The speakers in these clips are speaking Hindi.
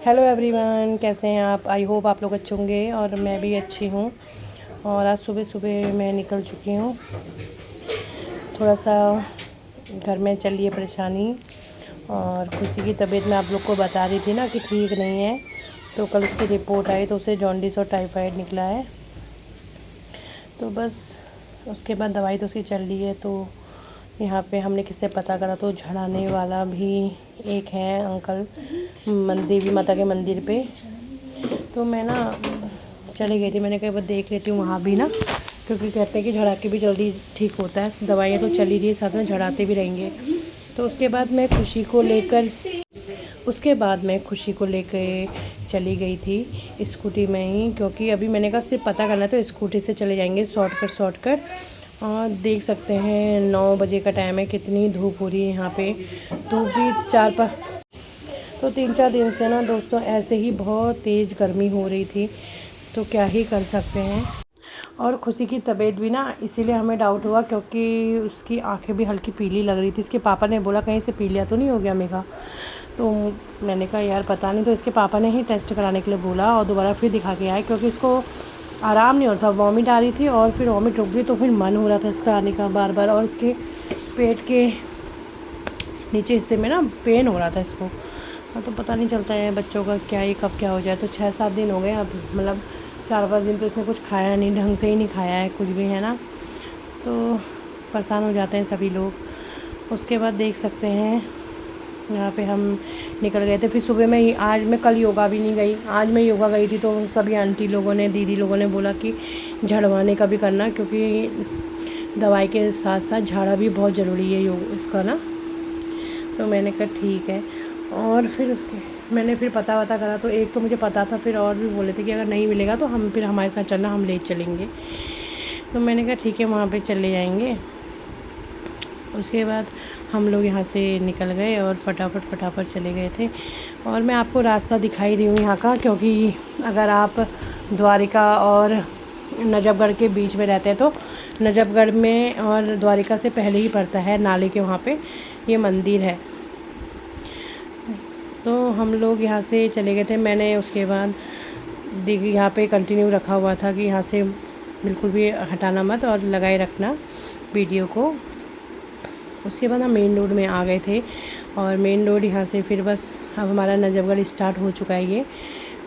हेलो एवरीवन, कैसे हैं आप। आई होप आप लोग अच्छे होंगे और मैं भी अच्छी हूँ। और आज सुबह सुबह मैं निकल चुकी हूँ। थोड़ा सा घर में चल रही है परेशानी। और खुशी की तबीयत मैं आप लोग को बता रही थी ना कि ठीक नहीं है। तो कल उसकी रिपोर्ट आई तो उसे जॉन्डिस और टाइफाइड निकला है। तो बस उसके बाद दवाई तो उसकी चल रही है। तो यहाँ पे हमने किससे पता करा तो झड़ाने वाला भी एक है अंकल देवी माता के मंदिर पे। तो मैं ना चली गई थी, मैंने कहा बस देख लेती हूँ वहाँ भी ना, क्योंकि कहते हैं कि झड़ा के भी जल्दी ठीक होता है। दवाइयाँ तो चली रही है, साथ में झड़ाते भी रहेंगे। तो उसके बाद मैं चली गई थी स्कूटी में ही, क्योंकि अभी मैंने कहा सिर्फ पता करना तो स्कूटी से चले जाएंगे शॉर्टकट। और देख सकते हैं 9 बजे का टाइम है, कितनी धूप हो रही है यहाँ पे। धूप भी तो 3-4 दिन से ना दोस्तों ऐसे ही बहुत तेज़ गर्मी हो रही थी। तो क्या ही कर सकते हैं। और खुशी की तबीयत भी ना इसीलिए हमें डाउट हुआ, क्योंकि उसकी आंखें भी हल्की पीली लग रही थी। इसके पापा ने बोला कहीं से पीलिया तो नहीं हो गया मेघा। तो मैंने कहा यार पता नहीं। तो इसके पापा ने ही टेस्ट कराने के लिए बोला और दोबारा फिर दिखा के आए, क्योंकि इसको आराम नहीं होता। वॉमिट आ रही थी और फिर वॉमिट रुक गई तो फिर मन हो रहा था इसका आने का बार बार। और उसके पेट के नीचे हिस्से में ना पेन हो रहा था इसको। तो पता नहीं चलता है बच्चों का क्या ही कब क्या हो जाए। तो 6-7 दिन हो गए अब, मतलब 4-5 दिन तो इसने कुछ खाया नहीं, ढंग से ही नहीं खाया है कुछ भी, है ना। तो परेशान हो जाते हैं सभी लोग। उसके बाद देख सकते हैं यहाँ पे हम निकल गए थे। फिर सुबह में मैं कल योगा भी नहीं गई, आज मैं योगा गई थी। तो सभी आंटी लोगों ने, दीदी लोगों ने बोला कि झड़वाने का भी करना, क्योंकि दवाई के साथ साथ झाड़ा भी बहुत ज़रूरी है योग इसका ना। तो मैंने कहा ठीक है। और फिर मैंने फिर पता वता करा तो एक तो मुझे पता था, फिर और भी बोले थे कि अगर नहीं मिलेगा तो फिर हमारे साथ चलना, हम ले चलेंगे। तो मैंने कहा ठीक है, वहाँ पे चले जाएंगे। उसके बाद हम लोग यहाँ से निकल गए और फटाफट चले गए थे। और मैं आपको रास्ता दिखाई रही हूँ यहाँ का, क्योंकि अगर आप द्वारिका और नजफगढ़ के बीच में रहते हैं तो नजफगढ़ में और द्वारिका से पहले ही पड़ता है, नाले के वहाँ पे ये मंदिर है। तो हम लोग यहाँ से चले गए थे। मैंने उसके बाद यहाँ पे कंटिन्यू रखा हुआ था कि यहाँ से बिल्कुल भी हटाना मत और लगाए रखना वीडियो को। उसके बाद हम मेन रोड में आ गए थे। और मेन रोड यहाँ से फिर बस अब हमारा नजफगढ़ स्टार्ट हो चुका है। ये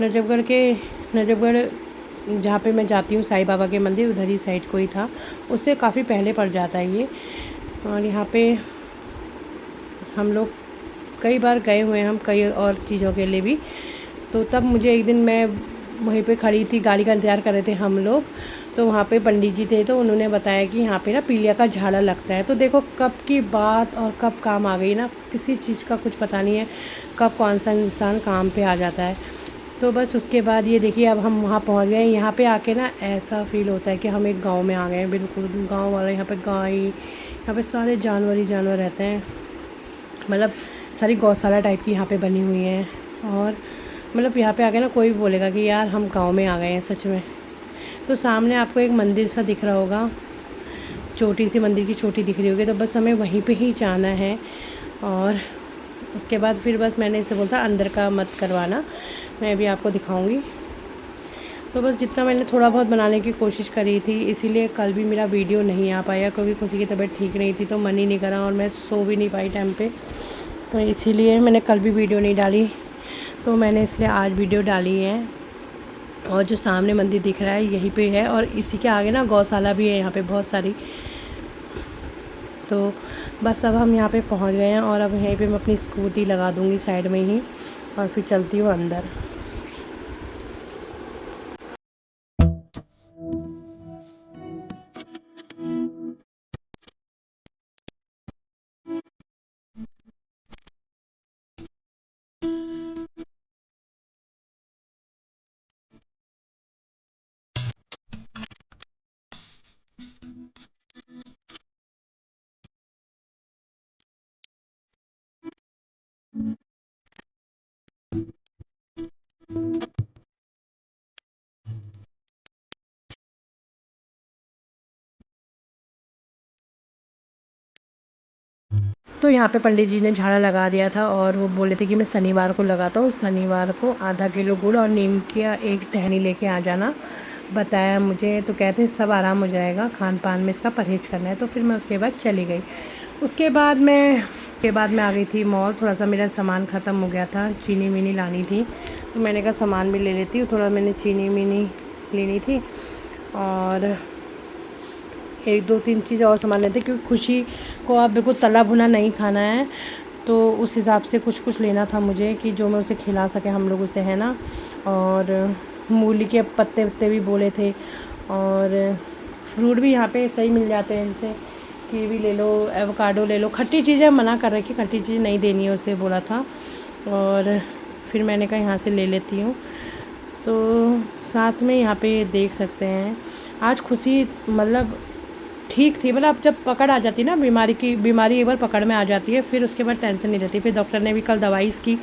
नजफगढ़ जहाँ पे मैं जाती हूँ साईं बाबा के मंदिर, उधर ही साइड को ही था, उससे काफ़ी पहले पड़ जाता है ये। और यहाँ पे हम लोग कई बार गए हुए हैं, हम कई और चीज़ों के लिए भी। तो तब मुझे एक दिन मैं वहीं पे खड़ी थी, गाड़ी का इंतज़ार कर रहे थे हम लोग। तो वहाँ पे पंडित जी थे, तो उन्होंने बताया कि यहाँ पे ना पीलिया का झाड़ा लगता है। तो देखो कब की बात और कब काम आ गई ना, किसी चीज़ का कुछ पता नहीं है कब कौन सा इंसान काम पे आ जाता है। तो बस उसके बाद ये देखिए अब हम वहाँ पहुँच गए। यहाँ पे आके ना ऐसा फ़ील होता है कि हम एक गाँव में आ गए हैं, बिल्कुल गाँव वाला। यहाँ पे गाय, यहाँ पे सारे जानवर ही जानवर रहते हैं, मतलब सारी गौशाला टाइप की यहाँ पे बनी हुई है। और मतलब यहाँ पे आके ना कोई भी बोलेगा कि यार हम गांव में आ गए हैं सच में। तो सामने आपको एक मंदिर सा दिख रहा होगा, छोटी सी मंदिर की चोटी दिख रही होगी। तो बस हमें वहीं पे ही जाना है। और उसके बाद फिर बस मैंने इसे बोला अंदर का मत करवाना, मैं भी आपको दिखाऊंगी। तो बस जितना मैंने थोड़ा बहुत बनाने की कोशिश करी थी, इसीलिए कल भी मेरा वीडियो नहीं आ पाया, क्योंकि खुशी की तबीयत ठीक नहीं थी तो मन ही नहीं करा और मैं सो भी नहीं पाई टाइम पे। तो इसीलिए मैंने कल भी वीडियो नहीं डाली। तो मैंने इसलिए आज वीडियो डाली है। और जो सामने मंदिर दिख रहा है यहीं पे है, और इसी के आगे ना गौशाला भी है यहाँ पे बहुत सारी। तो बस अब हम यहाँ पे पहुँच गए हैं और अब यहीं पे मैं अपनी स्कूटी लगा दूँगी साइड में ही और फिर चलती हूँ अंदर। तो यहाँ पे पंडित जी ने झाड़ा लगा दिया था और वो बोले थे कि मैं शनिवार को लगाता हूँ, शनिवार को आधा किलो गुड़ और नीम की एक टहनी लेके आ जाना बताया मुझे। तो कहते हैं सब आराम हो जाएगा, खान पान में इसका परहेज़ करना है। तो फिर मैं उसके बाद चली गई। उसके बाद मैं आ गई थी मॉल। थोड़ा सा मेरा सामान ख़त्म हो गया था, चीनी वीनी लानी थी, तो मैंने कहा सामान भी ले लेती हूँ। थोड़ा मैंने चीनी वीनी लेनी थी और एक दो तीन चीज़ और सामान लेते, क्योंकि खुशी को अब बिल्कुल तला भुना नहीं खाना है, तो उस हिसाब से कुछ लेना था मुझे कि जो मैं उसे खिला सके हम लोग उसे, है ना। और मूली के पत्ते वत्ते भी बोले थे और फ्रूट भी यहाँ पे सही मिल जाते हैं, जैसे कीवी ले लो, एवोकाडो ले लो। खट्टी चीज़ें मना कर रखी, खट्टी चीज़ नहीं देनी है उसे बोला था। और फिर मैंने कहा यहाँ से ले लेती हूँ। तो साथ में यहाँ पे देख सकते हैं आज खुशी मतलब ठीक थी। मतलब जब पकड़ आ जाती है ना बीमारी एक बार पकड़ में आ जाती है, फिर उसके बाद टेंशन नहीं रहती। फिर डॉक्टर ने भी कल दवाई इसकी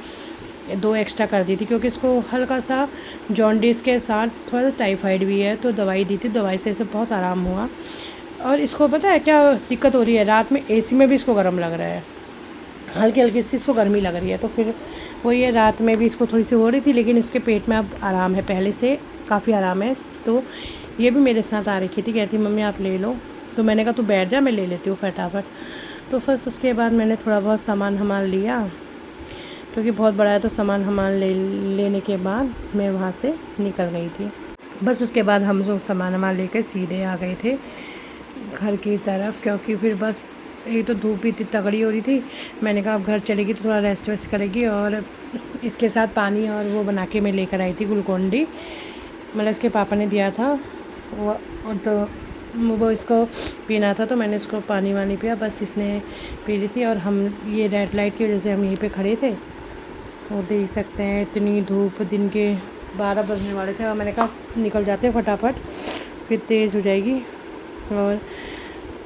2 एक्स्ट्रा कर दी थी, क्योंकि इसको हल्का सा जॉन्डिस के साथ थोड़ा सा टाइफाइड भी है, तो दवाई दी थी। दवाई से इसे बहुत आराम हुआ। और इसको पता है क्या दिक्कत हो रही है, रात में एसी में भी इसको गर्म लग रहा है, हल्की हल्की सी इसको गर्मी लग रही है। तो फिर वही है, रात में भी इसको थोड़ी सी हो रही थी, लेकिन इसके पेट में अब आराम है, पहले से काफ़ी आराम है। तो ये भी मेरे साथ आ रखी थी, कहती मम्मी आप ले लो। तो मैंने कहा तू बैठ जा, मैं ले लेती हूँ फटाफट। तो बस उसके बाद मैंने थोड़ा बहुत सामान लिया, क्योंकि बहुत बड़ा है, तो सामान लेने के बाद मैं वहाँ से निकल गई थी। बस उसके बाद हम लोग सामान लेकर सीधे आ गए थे घर की तरफ, क्योंकि फिर बस एक तो धूप भी इतनी तगड़ी हो रही थी। मैंने कहा अब घर चलेगी तो थोड़ा रेस्ट वेस्ट करेगी। और इसके साथ पानी और वो बना के मैं लेकर आई थी ग्लूकोन डी, मतलब इसके पापा ने दिया था वो, तो वो इसको पीना था, तो मैंने इसको पानी वानी पिया, बस इसने पी ली थी। और हम ये रेड लाइट की वजह से हम यहीं पे खड़े थे, तो देख सकते हैं इतनी धूप, दिन के 12 बजने वाले थे और मैंने कहा निकल जाते फटाफट, फिर तेज़ हो जाएगी। और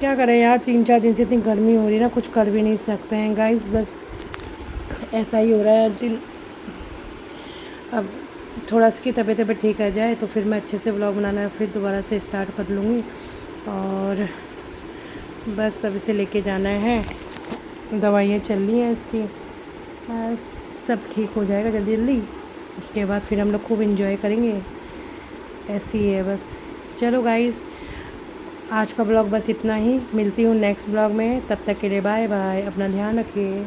क्या करें यार, 3-4 दिन से इतनी गर्मी हो रही है ना, कुछ कर भी नहीं सकते हैं गाइस, बस ऐसा ही हो रहा है दिन। अब थोड़ा इसकी तबीयत ठीक आ जाए तो फिर मैं अच्छे से व्लॉग बनाना फिर दोबारा से स्टार्ट कर लूँगी। और बस अब इसे लेके जाना है, दवाइयाँ चल रही हैं इसकी, बस सब ठीक हो जाएगा जल्दी जल्दी। उसके बाद फिर हम लोग खूब इन्जॉय करेंगे, ऐसी है बस। चलो गाइस, आज का ब्लॉग बस इतना ही, मिलती हूँ नेक्स्ट ब्लॉग में, तब तक के लिए बाय बाय, अपना ध्यान रखिए।